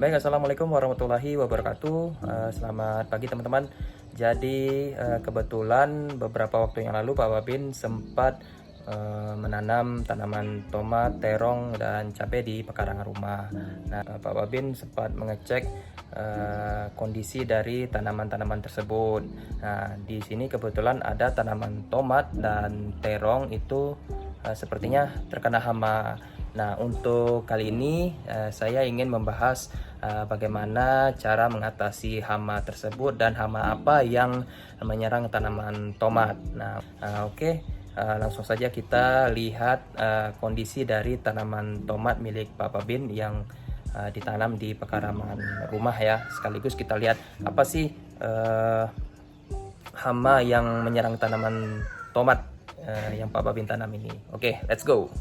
Baik, assalamualaikum warahmatullahi wabarakatuh. Selamat pagi teman-teman. Jadi kebetulan beberapa waktu yang lalu Pak Babin sempat menanam tanaman tomat, terong, dan cabai di pekarangan rumah. Nah, Pak Babin sempat mengecek kondisi dari tanaman-tanaman tersebut. Nah, di sini kebetulan ada tanaman tomat dan terong itu sepertinya terkena hama. Nah, untuk kali ini saya ingin membahas bagaimana cara mengatasi hama tersebut dan hama apa yang menyerang tanaman tomat. Nah, oke. Langsung saja kita lihat kondisi dari tanaman tomat milik Pak Babin yang ditanam di pekarangan rumah ya. Sekaligus kita lihat apa sih hama yang menyerang tanaman tomat yang Pak Babin tanam ini. Oke, let's go.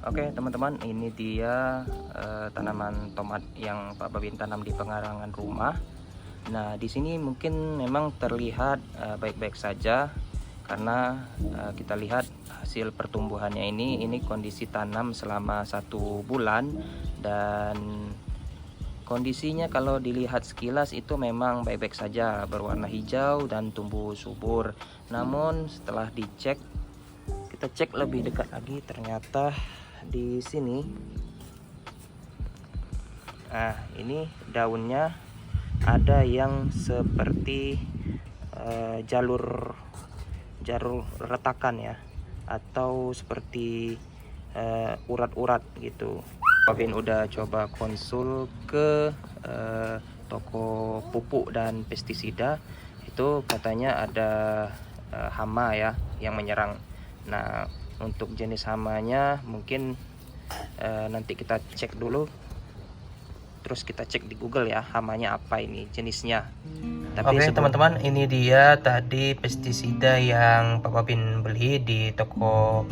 Oke teman-teman, ini dia tanaman tomat yang Pak Babin tanam di pekarangan rumah. Nah, di sini mungkin memang terlihat baik-baik saja karena kita lihat hasil pertumbuhannya ini kondisi tanam selama 1 bulan, dan kondisinya kalau dilihat sekilas itu memang baik-baik saja, berwarna hijau dan tumbuh subur. Namun setelah dicek, kita cek lebih dekat lagi, ternyata di sini ini daunnya ada yang seperti jalur retakan ya, atau seperti urat-urat gitu. Babin udah coba konsul ke toko pupuk dan pestisida, itu katanya ada hama ya yang menyerang. Nah, untuk jenis hamanya mungkin nanti kita cek dulu, terus kita cek di Google ya, hamanya apa ini jenisnya. Tapi oke teman-teman, ini dia tadi pestisida yang Pak Babin beli di toko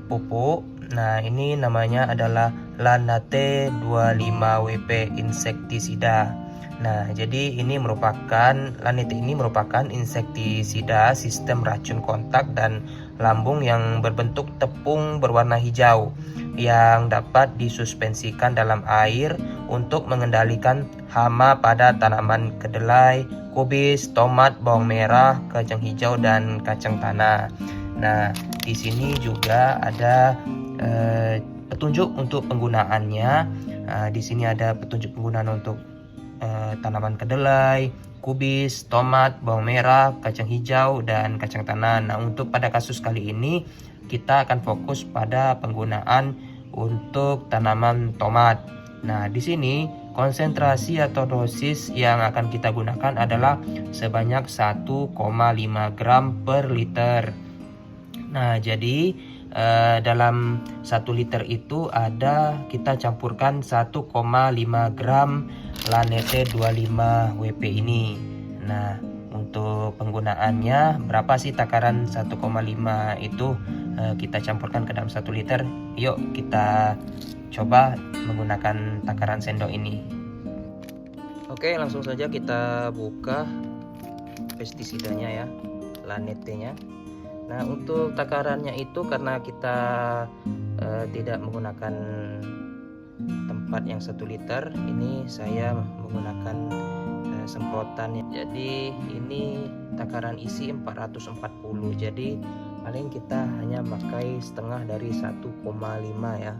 pupuk. Nah, ini namanya adalah Lanate 25WP insektisida. Nah, jadi Lanate ini merupakan insektisida sistem racun kontak dan lambung yang berbentuk tepung berwarna hijau yang dapat disuspensikan dalam air untuk mengendalikan hama pada tanaman kedelai, kubis, tomat, bawang merah, kacang hijau, dan kacang tanah. Nah, di sini juga ada petunjuk untuk penggunaannya. Di sini ada petunjuk penggunaan untuk tanaman kedelai, kubis, tomat, bawang merah, kacang hijau, dan kacang tanah. Nah, untuk pada kasus kali ini kita akan fokus pada penggunaan untuk tanaman tomat. Nah, di sini konsentrasi atau dosis yang akan kita gunakan adalah sebanyak 1,5 gram per liter. Nah, jadi dalam 1 liter itu kita campurkan 1,5 gram Lanate 25WP ini. Nah, untuk penggunaannya berapa sih takaran 1,5 itu kita campurkan ke dalam 1 liter? Yuk kita coba menggunakan takaran sendok ini. Oke, langsung saja kita buka pestisidanya ya, Lanate-nya. Nah, untuk takarannya itu karena kita tidak menggunakan tempat yang 1 liter, ini saya menggunakan semprotan. Jadi ini takaran isi 440, jadi paling kita hanya pakai setengah dari 1,5 ya.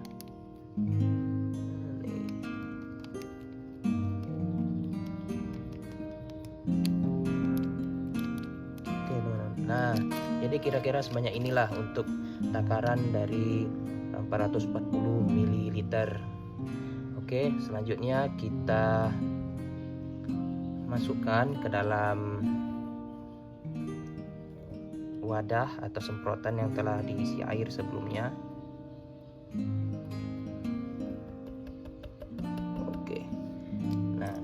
Nah, jadi kira-kira sebanyak inilah untuk takaran dari 440 ml. Oke, selanjutnya kita masukkan ke dalam wadah atau semprotan yang telah diisi air sebelumnya. Oke. Nah,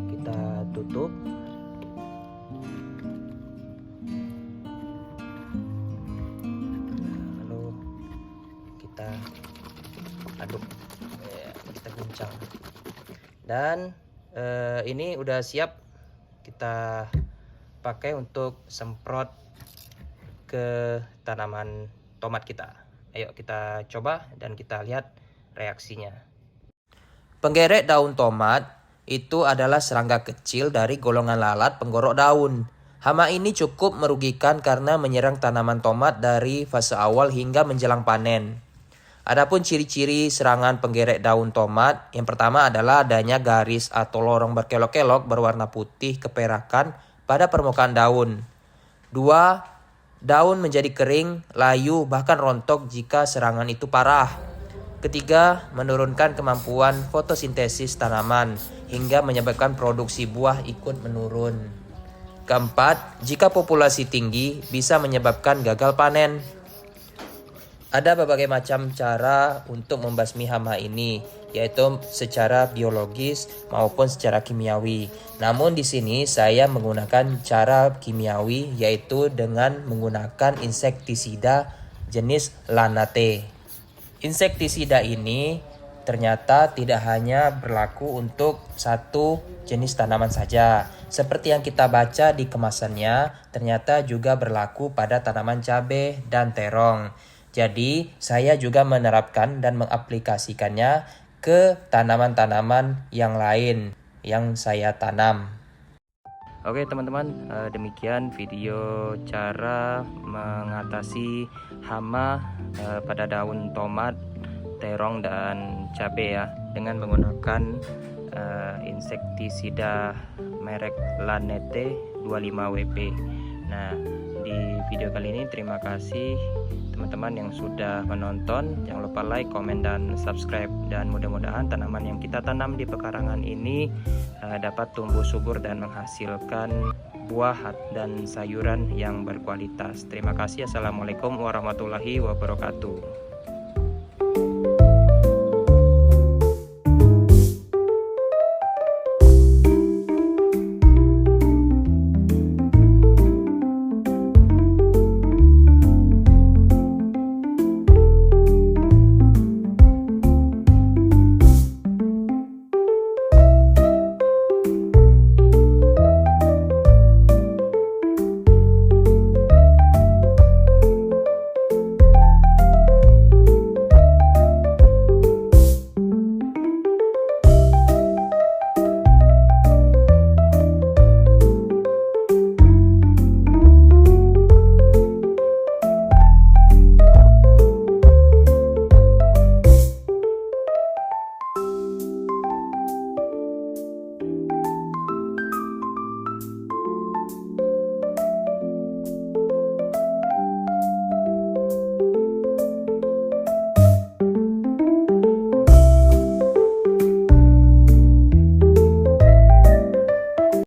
kita tutup. Kita aduk, kita guncang, dan ini udah siap kita pakai untuk semprot ke tanaman tomat kita. Ayo kita coba dan kita lihat reaksinya. Penggerek daun tomat itu adalah serangga kecil dari golongan lalat penggorok daun. Hama ini cukup merugikan karena menyerang tanaman tomat dari fase awal hingga menjelang panen. Adapun ciri-ciri serangan penggerek daun tomat, yang pertama adalah adanya garis atau lorong berkelok-kelok berwarna putih keperakan pada permukaan daun. 2. Daun menjadi kering, layu, bahkan rontok jika serangan itu parah. Ketiga, menurunkan kemampuan fotosintesis tanaman hingga menyebabkan produksi buah ikut menurun. Keempat, jika populasi tinggi bisa menyebabkan gagal panen. Ada berbagai macam cara untuk membasmi hama ini, yaitu secara biologis maupun secara kimiawi. Namun di sini saya menggunakan cara kimiawi, yaitu dengan menggunakan insektisida jenis Lanate. Insektisida ini ternyata tidak hanya berlaku untuk satu jenis tanaman saja. Seperti yang kita baca di kemasannya, ternyata juga berlaku pada tanaman cabai dan terong. Jadi, saya juga menerapkan dan mengaplikasikannya ke tanaman-tanaman yang lain yang saya tanam. Oke teman-teman, demikian video cara mengatasi hama pada daun tomat, terong, dan cabai ya, dengan menggunakan insektisida merek Lanate 25WP. Nah, di video kali ini terima kasih teman-teman yang sudah menonton. Jangan lupa like, komen, dan subscribe. Dan mudah-mudahan tanaman yang kita tanam di pekarangan ini dapat tumbuh subur dan menghasilkan buah dan sayuran yang berkualitas. Terima kasih. Assalamualaikum warahmatullahi wabarakatuh.